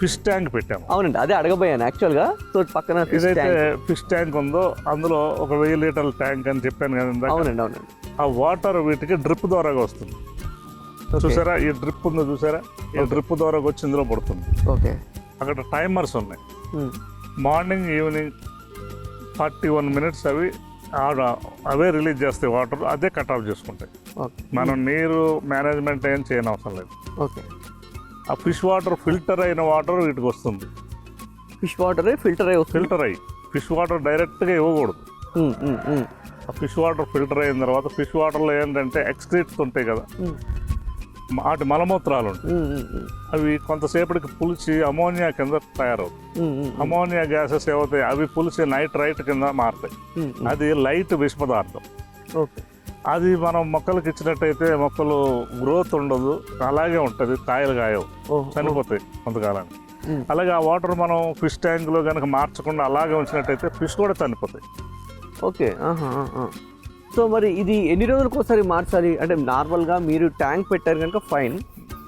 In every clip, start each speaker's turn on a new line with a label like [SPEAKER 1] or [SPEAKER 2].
[SPEAKER 1] Fish tank పెట్టాము.
[SPEAKER 2] అవునండి, అదే అడగబోయాను యాక్చువల్గా. సో పక్కన
[SPEAKER 1] ఏదైతే ఫిష్ ట్యాంక్ ఉందో అందులో ఒక 1000 లీటర్ల ట్యాంక్ అని చెప్పాను కదా ఇందాక.
[SPEAKER 2] అవునండి అవునండి.
[SPEAKER 1] ఆ వాటర్ వీటికి డ్రిప్ ద్వారాగా వస్తుంది. చూసారా ఈ డ్రిప్ ఉందో చూసారా, ఈ డ్రిప్ ద్వారా వచ్చి ఇందులో పడుతుంది.
[SPEAKER 2] ఓకే.
[SPEAKER 1] అక్కడ టైమర్స్ ఉన్నాయి. Morning evening 41 minutes away release చేస్తాయి వాటర్, అదే కట్ ఆఫ్ చేసుకుంటాయి. మనం నీరు మేనేజ్మెంట్ ఏం చేయని అవసరం లేదు.
[SPEAKER 2] ఓకే.
[SPEAKER 1] ఆ ఫిష్ వాటర్ ఫిల్టర్ అయిన వాటర్ వీటికి వస్తుంది.
[SPEAKER 2] ఫిష్ వాటర్ ఫిల్టర్
[SPEAKER 1] అయ్యి ఫిష్ వాటర్ డైరెక్ట్గా ఇవ్వకూడదు. ఆ ఫిష్ వాటర్ ఫిల్టర్ అయిన తర్వాత ఫిష్ వాటర్లో ఏంటంటే ఎక్స్క్రీట్స్ ఉంటాయి కదా, వాటి మలమూత్రాలు ఉంటాయి. అవి కొంతసేపటికి పులిచి అమోనియా కింద తయారవుతాయి. అమోనియా గ్యాసెస్ ఏమవుతాయి, అవి పులిచి నైట్రైట్ కింద మారుతాయి. అది లైట్ విష పదార్థం.
[SPEAKER 2] ఓకే.
[SPEAKER 1] అది మనం మొక్కలకు ఇచ్చినట్టయితే మొక్కలు గ్రోత్ ఉండదు, అలాగే ఉంటుంది, కాయలు కాయవు, చనిపోతాయి కొంతకాలానికి. అలాగే ఆ వాటర్ మనం ఫిష్ ట్యాంక్లో కనుక మార్చకుండా అలాగే ఉంచినట్టయితే ఫిష్ కూడా చనిపోతాయి.
[SPEAKER 2] ఓకే. సో మరి ఇది ఎన్ని రోజులకు ఒకసారి మార్చాలి? అంటే నార్మల్గా మీరు ట్యాంక్ పెట్టారు కనుక ఫైన్.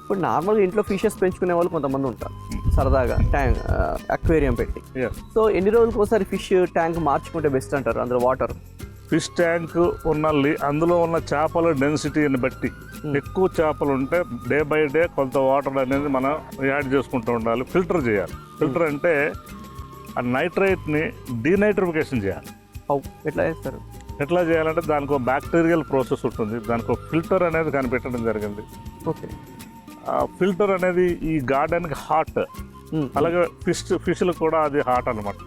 [SPEAKER 2] ఇప్పుడు నార్మల్గా ఇంట్లో ఫిషెస్ పెంచుకునే వాళ్ళు కొంతమంది ఉంటారు సరదాగా ట్యాంక్ అక్వేరియం పెట్టి. సో ఎన్ని రోజులకు ఒకసారి ఫిష్ ట్యాంక్ మార్చుకుంటే బెస్ట్ అంటారు అందులో వాటర్?
[SPEAKER 1] ఫిష్ ట్యాంక్ అందులో ఉన్న చేపల డెన్సిటీని బట్టి ఎక్కువ చేపలు ఉంటే డే బై డే కొంత వాటర్ అనేది మనం యాడ్ చేసుకుంటూ ఉండాలి. ఫిల్టర్ చేయాలి. ఫిల్టర్ అంటే ఆ నైట్రైట్ని డీనైట్రిఫికేషన్ చేయాలి.
[SPEAKER 2] ఎట్లా చేస్తారు?
[SPEAKER 1] ఎట్లా చేయాలంటే దానికి ఒక బ్యాక్టీరియల్ ప్రాసెస్ ఉంటుంది, దానికి ఒక ఫిల్టర్ అనేది కనిపెట్టడం జరిగింది.
[SPEAKER 2] ఓకే.
[SPEAKER 1] ఆ ఫిల్టర్ అనేది ఈ గార్డెన్కి హాట్, అలాగే ఫిష్లకు కూడా అది హాట్ అనమాట.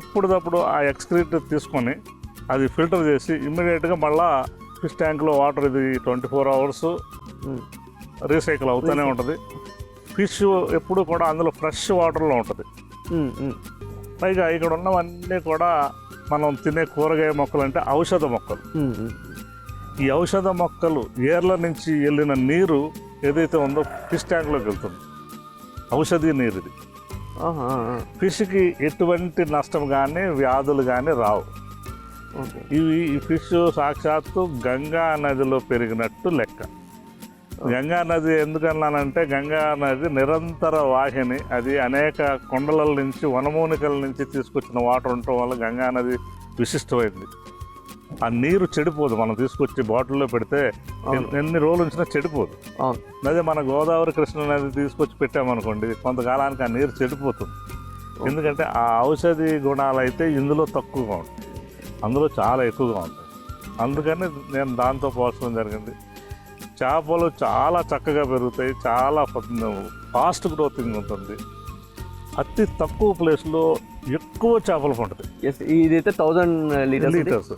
[SPEAKER 1] ఎప్పటికప్పుడు ఆ ఎక్స్క్రీట్ తీసుకొని అది ఫిల్టర్ చేసి ఇమ్మీడియట్గా మళ్ళీ ఫిష్ ట్యాంక్లో వాటర్ ఇది 24 hours రీసైకిల్ అవుతూనే ఉంటుంది. ఫిష్ ఎప్పుడు కూడా అందులో ఫ్రెష్ వాటర్లో ఉంటుంది. పైగా ఇక్కడ ఉన్నవన్నీ కూడా మనం తినే కూరగాయ మొక్కలు అంటే ఔషధ మొక్కలు. ఈ ఔషధ మొక్కలు ఏర్ల నుంచి వెళ్ళిన నీరు ఏదైతే ఉందో ఫిష్ ట్యాంక్లోకి వెళ్తుంది. ఔషధీ నీరు ఇది. ఫిష్కి ఎటువంటి నష్టం కానీ వ్యాధులు కానీ రావు. ఈ ఫిష్ సాక్షాత్తు గంగా నదిలో పెరిగినట్టు లెక్క. గంగా నది ఎందుకన్నానంటే గంగా నది నిరంతర వాహిని. అది అనేక కొండల నుంచి వనమూలికల నుంచి తీసుకొచ్చిన వాటర్ ఉండటం వల్ల గంగా నది విశిష్టమైంది. ఆ నీరు చెడిపోదు, మనం తీసుకొచ్చి బాటిల్లో పెడితే ఎన్ని రోజులు ఉంచినా చెడిపోదు. అదే మన గోదావరి కృష్ణ నది తీసుకొచ్చి పెట్టామనుకోండి కొంతకాలానికి ఆ నీరు చెడిపోతుంది. ఎందుకంటే ఆ ఔషధి గుణాలు అయితే ఇందులో తక్కువగా ఉంటాయి, అందులో చాలా ఎక్కువగా ఉంటాయి. అందుకని నేను దాంతో పోల్చడం జరిగింది. చేపలు చాలా చక్కగా పెరుగుతాయి, చాలా ఫాస్ట్ గ్రోతింగ్ ఉంటుంది. అతి తక్కువ ప్లేస్లో ఎక్కువ చేపలు పండుతాయి.
[SPEAKER 2] ఇదైతే 1000 లీటర్స్.